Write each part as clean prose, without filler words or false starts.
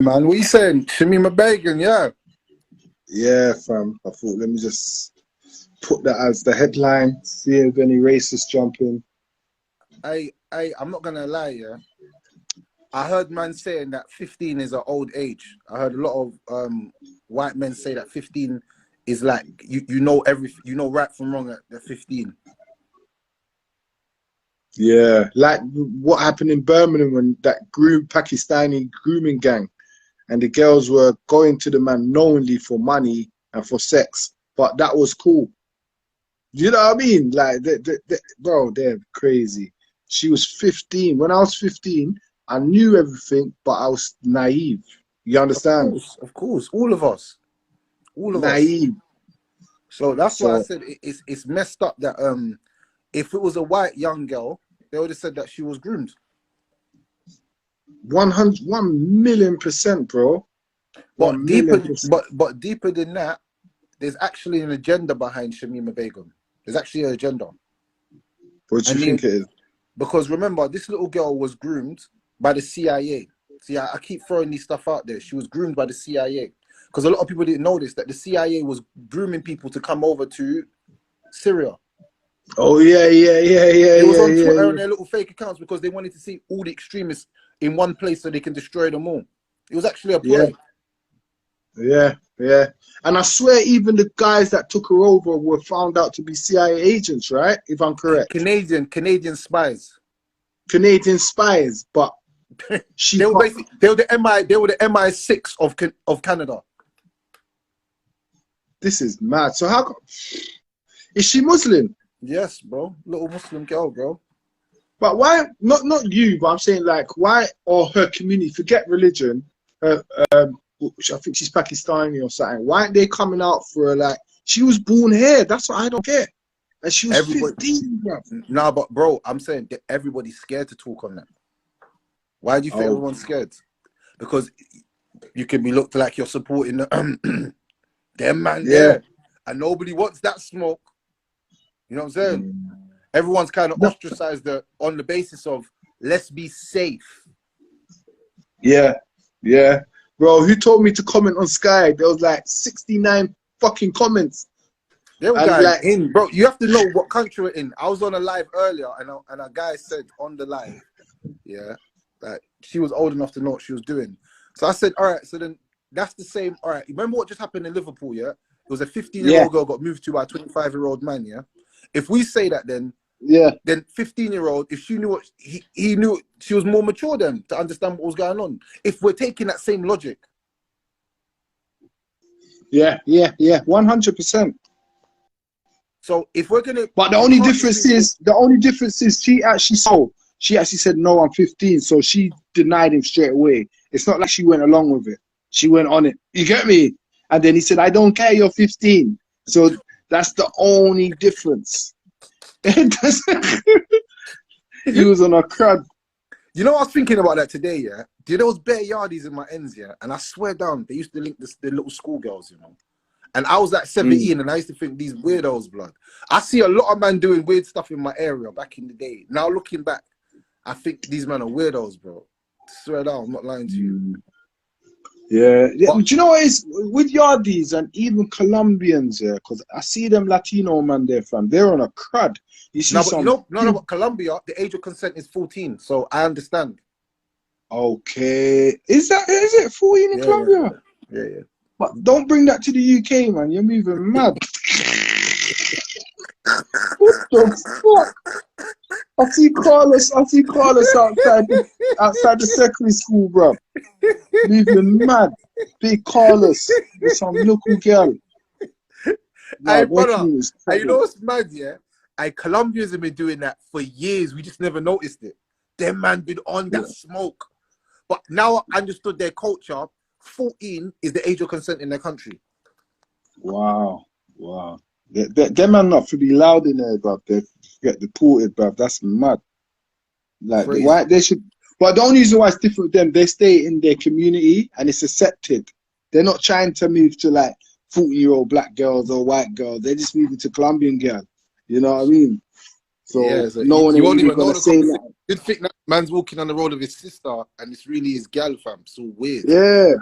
Man, what you saying? Shamima Begum, yeah. Yeah, fam. I thought let me just put that as the headline. See if any racists jump in. I'm not gonna lie, yeah. I heard man saying that 15 is an old age. I heard a lot of white men say that 15 is like you know everything, you know right from wrong at 15. Yeah, like what happened in Birmingham when that Pakistani grooming gang and the girls were going to the man knowingly for money and for sex, but that was cool. You know what I mean? Like, bro, they're crazy. She was 15. When I was 15, I knew everything, but I was naive. You understand? Of course, all of us, all of us. Naive. So that's why I So said it's messed up that if it was a white young girl, they would have said that she was groomed. 1,000,000%, bro. But 1 million deeper, percent. but deeper than that, there's actually an agenda behind Shamima Begum. There's actually an agenda. What do you And think it is? because remember, this little girl was groomed by the CIA. See, I keep throwing these stuff out there. She was groomed by the CIA. Because a lot of people didn't know this, that the CIA was grooming people to come over to Syria. Oh yeah, yeah, yeah, yeah, It was yeah, on yeah, Twitter yeah. and their little fake accounts because they wanted to see all the extremists in one place so they can destroy them all. It was actually a Yeah, ploy. yeah, yeah. And I swear, even the guys that took her over were found out to be CIA agents, right? If I'm correct. Canadian spies. Canadian spies, but she They were can't. basically they were the MI6 of Canada. This is mad. So is she Muslim? Yes, bro. Little Muslim girl, bro. But why? Not you, but I'm saying like why or her community? Forget religion. Her, I think she's Pakistani or something. Why aren't they coming out for her? Like she was born here. That's what I don't get. And she was Everybody 15, bro. Nah, but bro, I'm saying that everybody's scared to talk on that. Why do you think Oh, everyone's scared? Because you can be looked like you're supporting them man yeah. there. And nobody wants that smoke. You know what I'm saying? Mm. Everyone's kind of No, ostracized on the basis of let's be safe. yeah, yeah. Bro, who told me to comment on Sky? There was like 69 fucking comments. They were And going like, in, bro. You have to know what country we're in. I was on a live earlier, and a guy said on the live, yeah, that she was old enough to know what she was doing. So I said, all right. So then that's the same. All right. Remember what just happened in Liverpool? Yeah, it was a 15-year-old yeah, girl got moved to by a 25-year-old man. Yeah. If we say that, yeah, then 15-year-old, if she knew what he knew, she was more mature then to understand what was going on. If we're taking that same logic, yeah, yeah, yeah, 100%. so if we're gonna, But we can't just be. the only difference is she actually said no, I'm 15, so she denied him straight away. It's not like she went along with it. She went on it. You get me? And then he said, I don't care, you're 15. So that's the only difference. He was on a crud. You know, I was thinking about that today, yeah? There was bare yardies in my ends, yeah? And I swear down, they used to link the little schoolgirls, you know? And I was like Mm. 17 and I used to think these weirdos, blood. I see a lot of men doing weird stuff in my area back in the day. Now looking back, I think these men are weirdos, bro. Swear down, I'm not lying to you. Mm. Yeah, yeah. But Do you know what is with Yardies and even Colombians? Yeah, because I see them Latino man there, fam. They're on a crud. You see no, but you some. know, no, but Colombia, the age of consent is 14. So I understand. Okay, is it 14 in Yeah, yeah, Colombia? yeah, yeah. But don't bring that to the UK, man. You're moving mad. What the fuck? I see Carlos outside the secondary school, bro. Moving mad. Big Carlos with some local girl. Hey, No, what you brother, mean is and you know trouble. what's mad, yeah? And Colombians have been doing that for years. We just never noticed it. Them man been on that Yeah. smoke. But now I understood their culture. 14 is the age of consent in their country. Wow. Wow. Them man not to be loud in there, bruv. They get deported, bruv. That's mad. Like why Crazy. they should, but the only reason why it's different with them, they stay in their community and it's accepted. They're not trying to move to like 40-year-old black girls or white girls. They're just moving to Colombian girls. You know what I mean? Yeah, So so no one you ain't won't really even know gonna the say conversation. that. You'd think that man's walking on the road with his sister, and it's really his gal, fam. So weird. Yeah.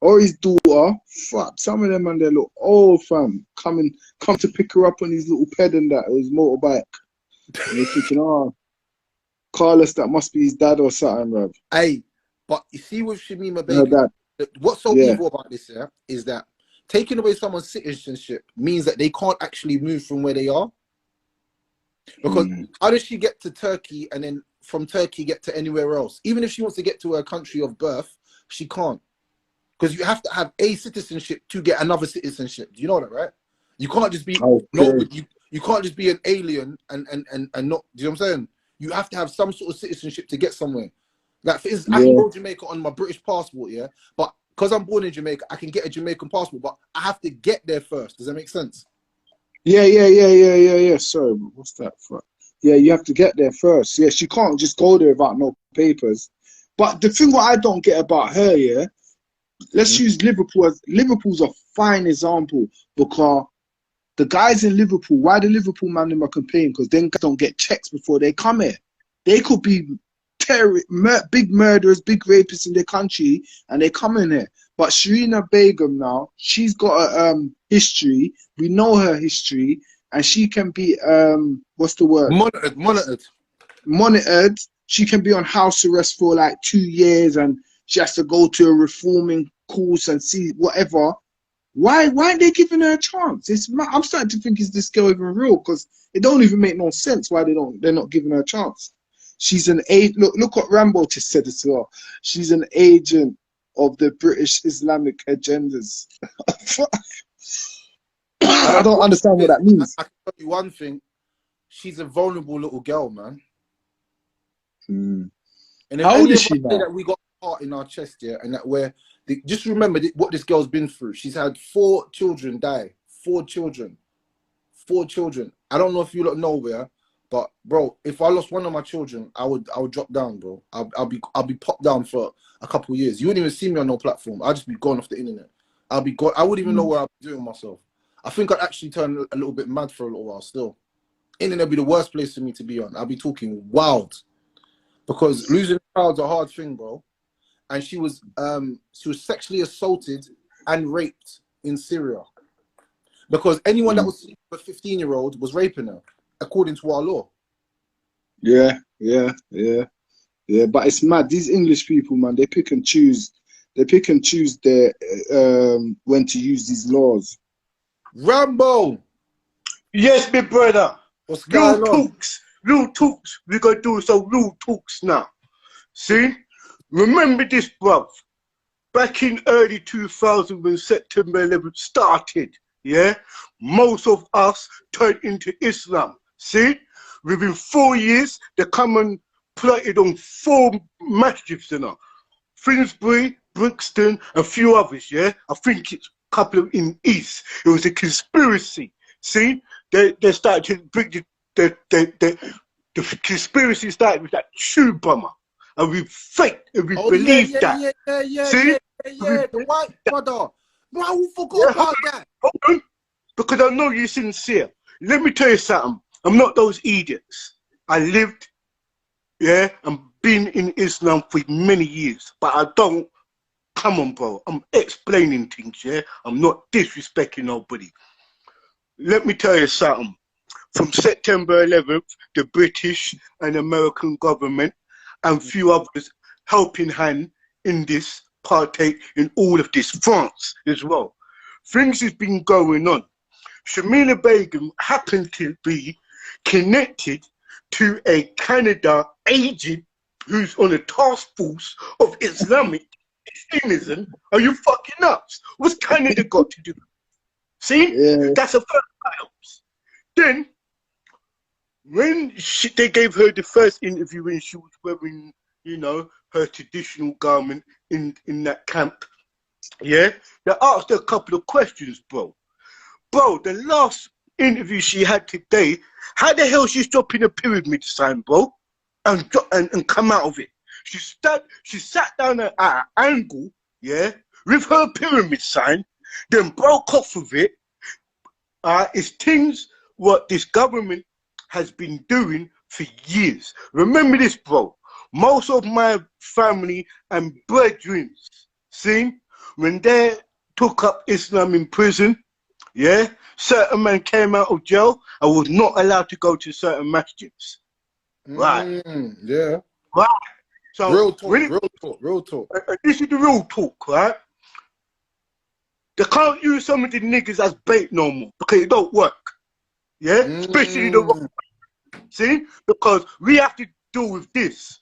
Or his daughter. Fuck, some of them and they look old, fam. Come to pick her up on his little ped and that, or his motorbike. And you're thinking, oh, Carlos, that must be his dad or something, bruv. Hey, but you see with Shamima Her Begum, dad. what's so Yeah. evil about this, yeah, is that taking away someone's citizenship means that they can't actually move from where they are. Because how does she get to Turkey and then from Turkey get to anywhere else? Even if she wants to get to her country of birth, she can't. Because you have to have a citizenship to get another citizenship. Do you know that, right? You can't just be you can't just be an alien and not. Do you know what I'm saying? You have to have some sort of citizenship to get somewhere. Like, for instance, I can go to Jamaica on my British passport, yeah, but because I'm born in Jamaica, I can get a Jamaican passport, but I have to get there first. Does that make sense? Yeah. Sorry, what's that for? Yeah, you have to get there first. Yeah, she can't just go there without no papers. But the thing what I don't get about her, yeah, let's use Liverpool as Liverpool's a fine example, because the guys in Liverpool, why the Liverpool man them are complaining? Because them guys don't get checks before they come here. They could be big murderers, big rapists in their country, and they come in here. But Shamima Begum now, she's got a history. We know her history, and she can be what's the word? Monitored. She can be on house arrest for like 2 years, and she has to go to a reforming course and see whatever. Why aren't they giving her a chance? I'm starting to think, is this girl even real? Because it don't even make no sense why they're not giving her a chance. She's an look what Rambo just said as well. She's an agent of the British Islamic agendas. I don't understand what that means. I can tell you one thing. She's a vulnerable little girl, man. And if how old is she now? that we got heart in our chest, yeah, and that just remember what this girl's been through. She's had 4 children die. 4 children. 4 children. I don't know if you lot know where, but bro, if I lost one of my children, I would drop down, bro. I'll be popped down for a couple of years. You wouldn't even see me on no platform. I'd just be gone off the internet. I wouldn't even know where I'd be doing myself. I think I'd actually turn a little bit mad for a little while still. Internet would be the worst place for me to be on. I'd be talking wild. Because losing a child's a hard thing, bro. And she was sexually assaulted and raped in Syria. Because anyone that was a 15-year-old was raping her, according to our law. Yeah. But it's mad. These English people, man, they pick and choose. They pick and choose their when to use these laws. Rambo! Yes, my brother. What's going on? Real talks. We're going to do some real talks now. See? Remember this, bruv. Back in early 2000 when September 11th started, yeah? Most of us turned into Islam. See? Within 4 years, they come and plotted on 4 masjids, you know. Finsbury, Brixton, a few others, yeah? I think it's a couple of in East. It was a conspiracy. See? They started to bring the conspiracy started with that tube bomber. And we faked and we believed that. See? The white brother. Bro, I forgot about that. Hold on. Because I know you're sincere. Let me tell you something. I'm not those idiots. I lived, yeah, and been in Islam for many years. But I don't, come on, bro. I'm explaining things, yeah? I'm not disrespecting nobody. Let me tell you something. From September 11th, the British and American government and few others helping hand in this, partake in all of this, France as well. Things has been going on. Shamima Begum happened to be connected to a Canada agent who's on a task force of Islamic extremism. Are you fucking nuts? What's Canada got to do? See? Yeah. That's a first items. Then, when they gave her the first interview when she was wearing, you know, her traditional garment in that camp, yeah, they asked her a couple of questions, bro. Bro, the last interview she had today, how the hell she's dropping a pyramid sign, bro, and come out of it? She sat down at an angle, yeah, with her pyramid sign, then broke off of it. It's things what this government has been doing for years. Remember this, bro. most of my family and brethren, see, when they took up Islam in prison, yeah, certain men came out of jail and was not allowed to go to certain masjids. Right. Yeah. Right. So Real talk, real talk. This is the real talk, right? They can't use some of the niggas as bait no more because it don't work. Yeah? Especially the see? Because we have to deal with this.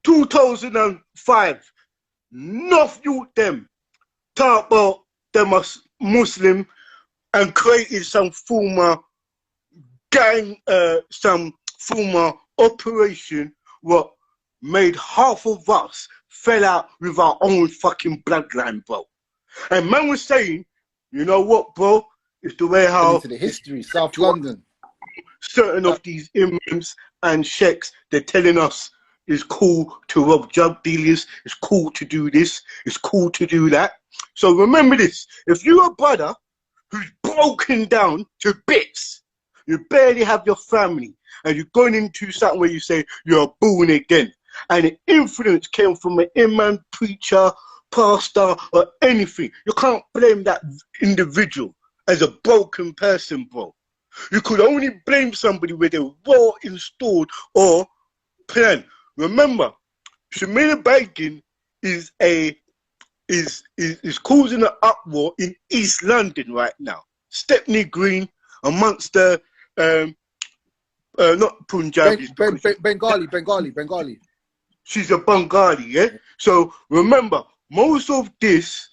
2005, enough youth them talk about them as Muslim and created some former gang, some former operation what made half of us fell out with our own fucking bloodline, bro. And man was saying, you know what, bro? It's the way how into the history, South London. Certain of these imams and sheikhs, they're telling us it's cool to rob drug dealers, it's cool to do this, it's cool to do that. So remember this, if you're a brother who's broken down to bits, you barely have your family, and you're going into something where you say you're born again, and the influence came from an imam, preacher, pastor, or anything, you can't blame that individual as a broken person, bro. You could only blame somebody where they're well installed or plan. Remember, Shamima Begum is causing an uproar in East London right now. Stepney Green amongst the not Punjabis. Bengali. She's a Bengali, yeah? So remember, most of this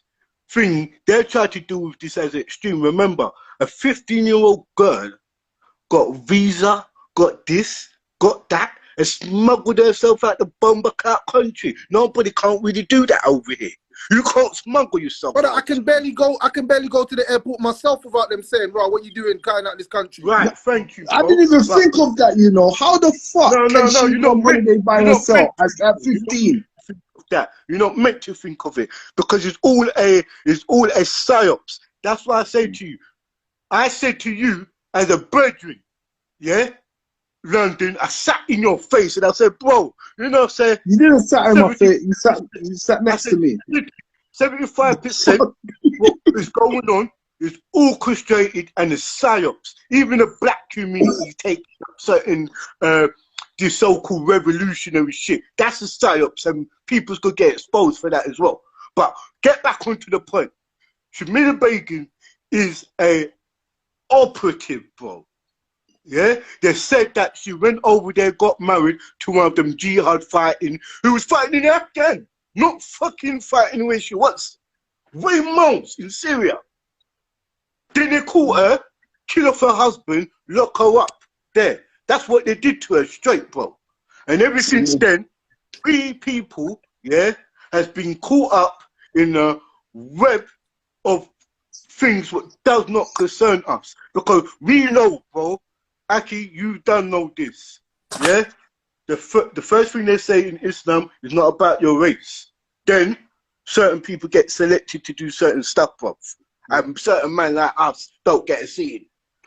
thing, they try to do with this as extreme. Remember, a 15-year-old girl got visa, got this, got that, and smuggled herself out the Bumberclout country. Nobody can't really do that over here. You can't smuggle yourself. But I can barely go to the airport myself without them saying, right, what you doing kind out this country? Right, thank you, bro. I didn't even think of that, you know. How the fuck can she go on holiday by herself at 15? You're not meant to think of it because it's all a psyops. That's why I say to you, I said to you as a brethren, yeah, London, I sat in your face and I said, bro, you know what I'm saying? You didn't sat in my face, you sat next to me. 75% what is going on is orchestrated and it's psyops. Even the black community take certain this so-called revolutionary shit. That's a psyops and people's gonna get exposed for that as well. But get back onto the point. Shamima Begum is a operative, bro. Yeah, they said that she went over there, got married to one of them jihad fighting, who was fighting in Afghan, not fucking fighting where she was. Way months in Syria. Then they caught her, kill off her husband, lock her up there. That's what they did to her straight, bro. And ever since then, 3 people, yeah, has been caught up in a web of things what does not concern us. Because we know, bro, Aki, you don't know this, yeah? The first thing they say in Islam is not about your race. Then certain people get selected to do certain stuff, bro. And certain man like us don't get a see it.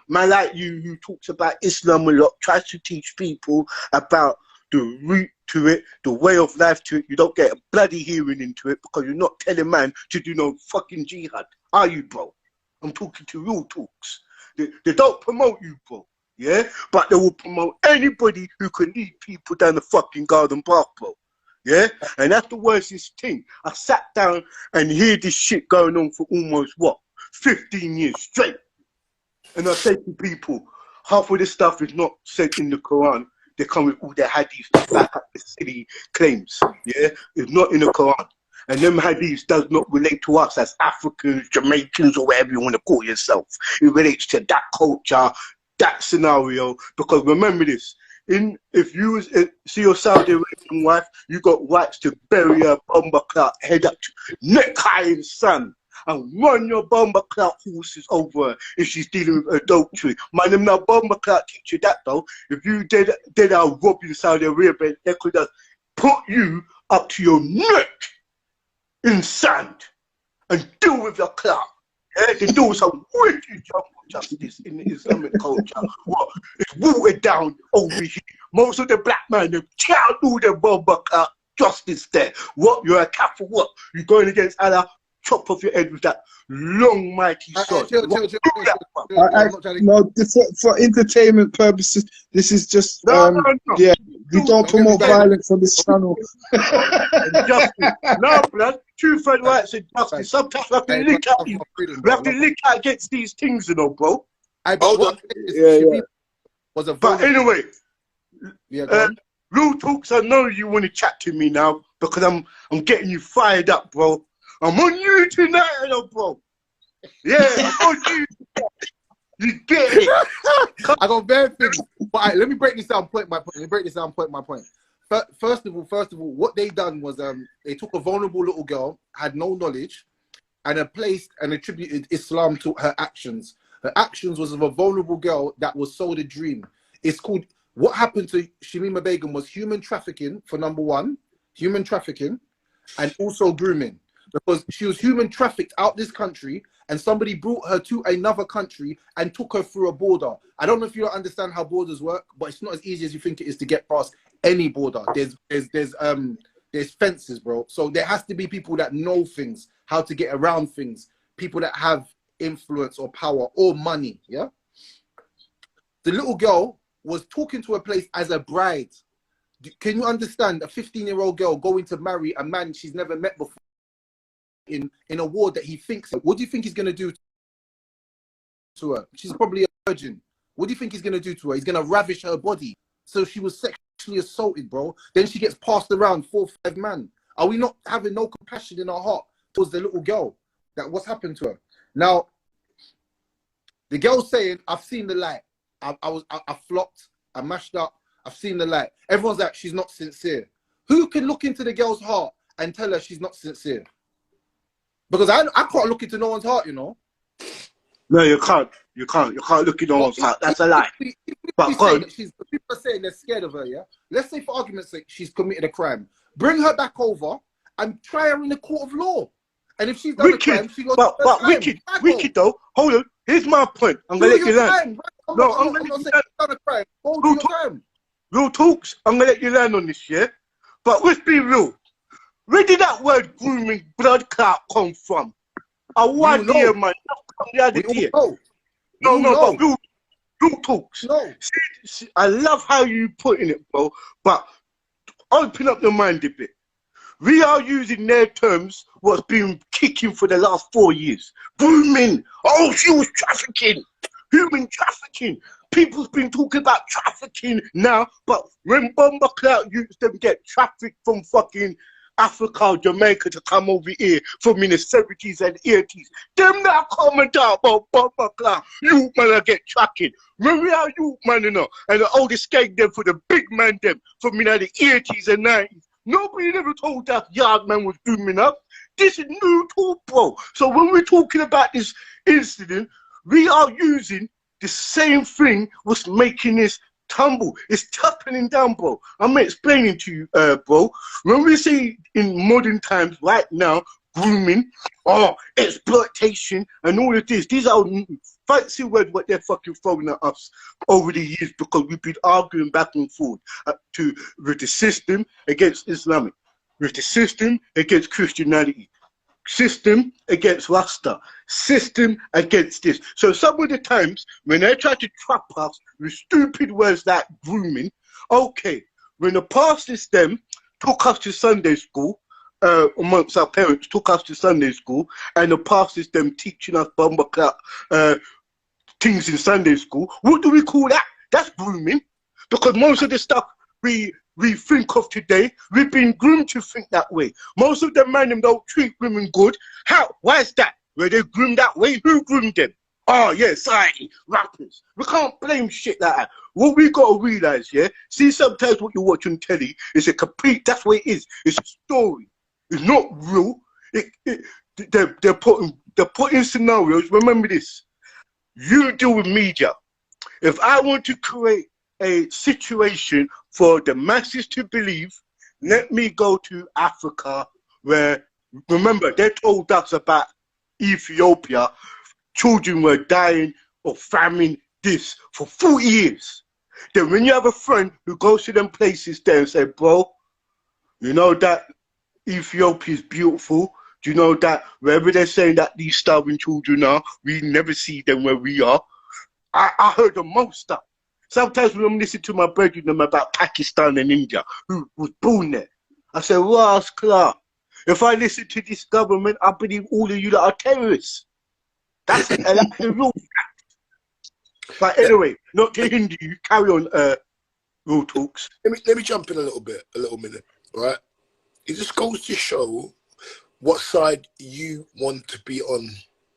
Man like you who talks about Islam a lot, tries to teach people about the root to it, the way of life to it. You don't get a bloody hearing into it because you're not telling man to do no fucking jihad. Are you, bro? I'm talking to real talks. They don't promote you, bro. Yeah? But they will promote anybody who can lead people down the fucking garden path, bro. Yeah? And that's the worstest thing. I sat down and hear this shit going on for almost, what, 15 years straight. And I say to people, half of this stuff is not said in the Quran. They come with all their hadiths to back up the silly claims. Yeah? It's not in the Quran. And them hadiths does not relate to us as Africans, Jamaicans, or whatever you want to call yourself. It relates to that culture, that scenario. Because remember this, if you see your Saudi Arabian wife, you got rights to bury her bomber clout head up to neck high in sun and run your bomber clout horses over her if she's dealing with adultery. Man, them now bomber clout teach you that though. If you did a rob in Saudi Arabia, they could have put you up to your neck in sand and deal with your clout. Yeah, they do some wicked jungle justice in the Islamic culture. What? It's watered down over here. Most of the black man, they can't do the bomber justice there. What? You're a Catholic, what? You're going against Allah, chop off your head with that long, mighty sword. Chill, What? chill, chill, Do chill, that, chill, man. chill, chill. I'm not trying to. No, for entertainment purposes, this is just No, no, no. yeah. We Do don't Don't get me promote started. violence on this channel. justice. No, blood. Truth and rights and justice. Sometimes we have to Hey, lick bro, out love these. my freedom, We bro. have to Love my- lick out against these things, you know, bro. Hey, but Hold what on. I'm saying is, Yeah, Shamima yeah. was a But vulnerable. anyway, Yeah, go on. Real Talks, I know you want to chat to me now because I'm getting you fired up, bro. I'm on you tonight, you know, bro. Yeah, I'm on you. You get it. I got bare things. But let me break this down. Point my point. Let me break this down. Point my point. First of all, what they done was they took a vulnerable little girl, had no knowledge, and placed and attributed Islam to her actions. Her actions was of a vulnerable girl that was sold a dream. It's called, what happened to Shamima Begum was human trafficking, for number one, human trafficking, and also grooming. Because she was human trafficked out this country, and somebody brought her to another country and took her through a border. I don't know if you don't understand how borders work, but it's not as easy as you think it is to get past any border. There's fences, bro. So there has to be people that know things, how to get around things, people that have influence or power or money. Yeah. The little girl was talking to a place as a bride. Can you understand a 15-year-old girl going to marry a man she's never met before in a war that he thinks? What do you think he's going to do to her? She's probably a virgin. What do you think he's going to do to her? He's going to ravish her body. So she was sexually assaulted, bro. Then she gets passed around 4 or 5 men. Are we not having no compassion in our heart towards the little girl? That what's happened to her? Now, the girl's saying, I've seen the light. I flopped. I mashed up. I've seen the light. Everyone's like, she's not sincere. Who can look into the girl's heart and tell her she's not sincere? Because I can't look into no one's heart, you know. No, you can't. You can't look in no one's heart. That's a lie. But People are saying they're scared of her, yeah? Let's say, for argument's sake, she's committed a crime. Bring her back over and try her in the court of law. And if she's done a crime, she goes. But wicked though. Hold on. Here's my point. I'm gonna let you land. No, I'm gonna let you land. Done a crime. Go do your time. Real Talks. I'm gonna let you land on this, yeah. But let's be real. Where did that word grooming blood clot come from? A one year man. The other day. No, but real Talks. No. See, I love how you putting it, bro. But open up your mind a bit. We are using their terms what's been kicking for the last 4 years. Grooming. Oh, she was trafficking. Human trafficking. People's been talking about trafficking now, but when Bomber Clout used them get trafficked from fucking Africa or Jamaica to come over here from in the 70s and 80s, them not comment out about Bomber Clout. You man get tracking. When we are you man, you know, and the oldest gang them for the big man them from in the 80s and 90s. Nobody never told that yard man was grooming up. This is new talk, bro. So when we're talking about this incident, we are using the same thing was making this tumble. It's toughening down, bro. I'm explaining to you, bro. When we say in modern times right now, grooming, exploitation, and all of this, these are fancy words what they're fucking throwing at us over the years because we've been arguing back and forth with the system against Islamic, with the system against Christianity, system against Rasta, system against this. So some of the times when they try to trap us with stupid words like grooming, okay, when the pastors them took us to Sunday school, amongst our parents took us to Sunday school, and the pastors them teaching us bomber clout things in Sunday school, what do we call that? That's grooming. Because most of the stuff we think of today, we've been groomed to think that way. Most of the men them don't treat women good. How? Why is that? Were they groomed that way? Who groomed them? Oh yeah, society, rappers. We can't blame shit like that. What we gotta realize, yeah, see sometimes what you watch on telly is a complete, that's what it is. It's a story. It's not real. They're putting scenarios. Remember this. You deal with media. If I want to create a situation for the masses to believe, let me go to Africa where, remember, they told us about Ethiopia children were dying of famine, this, for 40 years. Then when you have a friend who goes to them places there and say, bro, you know that Ethiopia is beautiful. Do you know that wherever they're saying that these starving children are, we never see them where we are? I heard the most stuff. Sometimes when I'm listening to my brethren about Pakistan and India, who was born there, I say, Ross Clark, if I listen to this government, I believe all of you that are terrorists. That's the real fact. But anyway, not to hinder you, carry on, Real Talks. Let me jump in a little minute, right? It just goes to show what side you want to be on.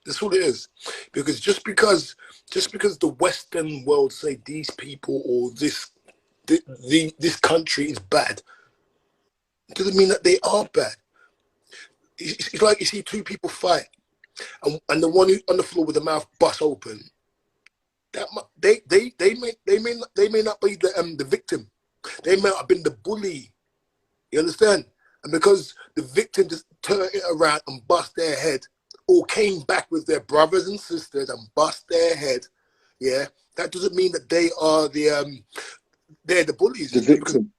That's all it is. Because just because the Western world say these people or this country is bad, doesn't mean that they are bad. It's like you see two people fight, and the one who on the floor with the mouth bust open, that they may not be the victim. They may have been the bully. You understand? And because the victim just turned it around and bust their head, or came back with their brothers and sisters and bust their head, yeah, that doesn't mean that they are they're the bullies. The victim.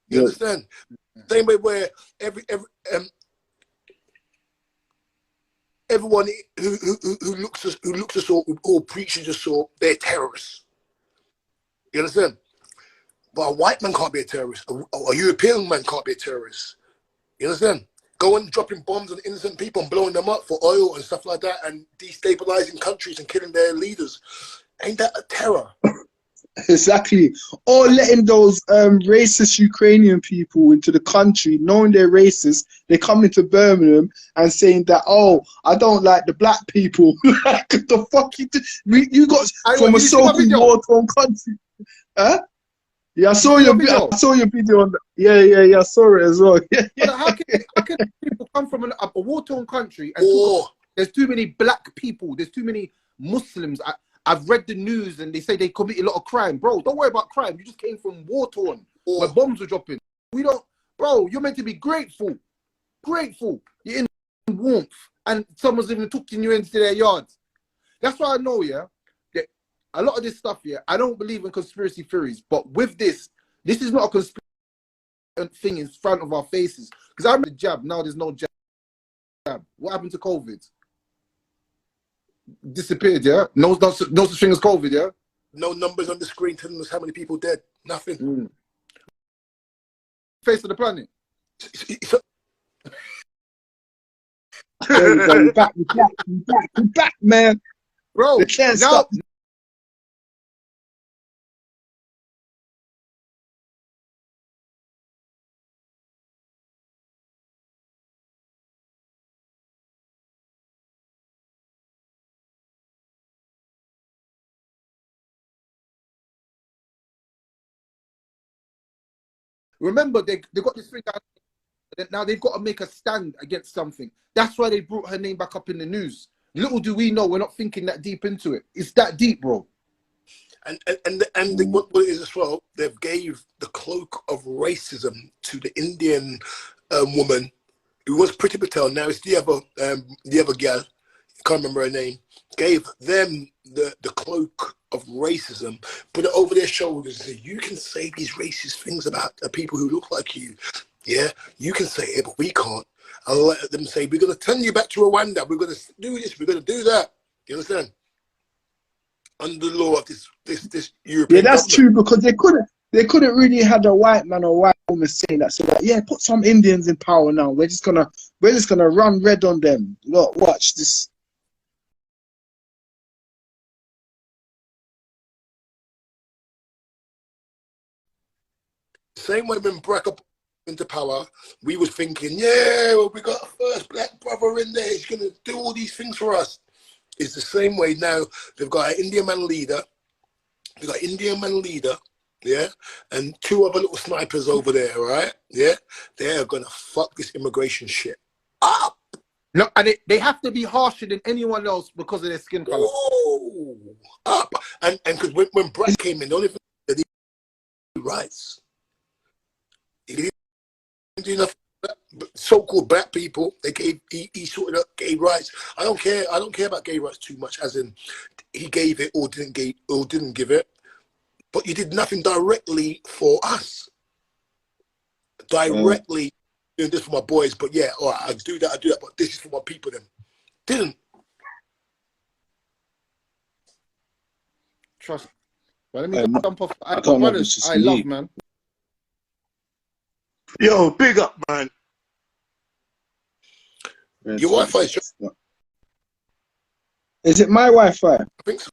You understand? Same way where everyone who looks a sort or preaches a sort, they're terrorists. You understand? But a white man can't be a terrorist. A European man can't be a terrorist. You understand? Going dropping bombs on innocent people and blowing them up for oil and stuff like that, and destabilizing countries and killing their leaders. Ain't that a terror? Exactly. Or letting those racist Ukrainian people into the country, knowing they're racist, they come into Birmingham and saying that, oh, I don't like the black people. Like, the fuck you got from a so-called war-torn country. Huh? Yeah, I saw your video. I saw your video on that. Yeah, I saw it as well. Yeah. But how can people come from a war-torn country and there's too many black people, there's too many Muslims. I've read the news and they say they commit a lot of crime. Bro, don't worry about crime. You just came from war-torn where bombs were dropping. Bro, you're meant to be grateful. Grateful. You're in warmth and someone's even taking you into their yards. That's why I know, yeah, that a lot of this stuff, yeah, I don't believe in conspiracy theories. But with this is not a conspiracy thing in front of our faces. Because I remember the jab, now there's no jab. What happened to COVID? Disappeared, yeah? No such thing as COVID, yeah? No numbers on the screen telling us how many people dead. Nothing. Face of the planet. There we go. We're back, man. Bro, they can't stop. Remember, they got this thing out. Now they've got to make a stand against something. That's why they brought her name back up in the news. Little do we know, we're not thinking that deep into it. It's that deep, bro. And what it is as well, they've gave the cloak of racism to the Indian woman. It was Priti Patel. Now it's the other girl. I can't remember her name. Gave them the cloak of racism, put it over their shoulders and say, you can say these racist things about the people who look like you. Yeah, you can say it, but we can't. I'll let them say, we're going to turn you back to Rwanda. We're going to do this. We're going to do that. You understand? Under the law of this European Yeah, that's government. true, because they couldn't really have a white man or white woman saying that. So like, yeah, put some Indians in power now. We're just gonna run red on them. Look, watch this. Same way when Barack up into power, we was thinking, yeah, well, we got a first black brother in there. He's going to do all these things for us. It's the same way now. They've got an Indian man leader. Yeah, and two other little snipers over there, right? Yeah, they're going to fuck this immigration shit up. No, and they have to be harsher than anyone else because of their skin color. Ooh, up. And because when Barack came in, the only thing that he rights. He didn't do nothing. so-called black people. They gave he sorted out gay rights. I don't care about gay rights too much, as in he gave it or didn't give it. But you did nothing directly for us. Directly doing this for my boys, but yeah, all right, I do that, but this is for my people then. Didn't. Trust. But let me jump off. I don't know if it's just I me. love, man. Yo, big up, man. Your Wi-Fi is Is it my Wi-Fi? I think so.